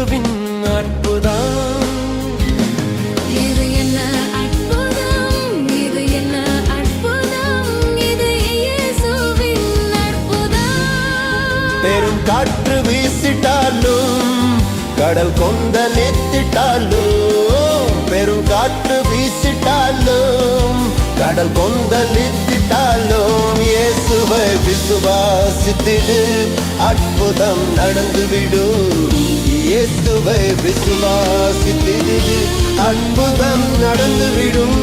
இயேசுவின் அற்புதம். இது என்ன அற்புதம், இது என்ன அற்புதம், இது இயேசுவின் அற்புதம். பெரும் காற்று வீசிட்டாலும் கடல் கொந்தளித்திட்டாலும், பெரும் காற்று வீசிட்டாலும் கடல் கொந்தளித்திட்டாலும், இயேசுவை விசுவாசித்திடு அற்புதம் நடந்துவிடும். இயேசுவை விசுவாசித்திடு அற்புதம் நடந்துவிடும்.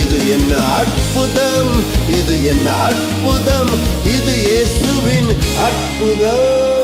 இது என்ன அற்புதம், இது என்ன அற்புதம், இது இயேசுவின் அற்புதம்.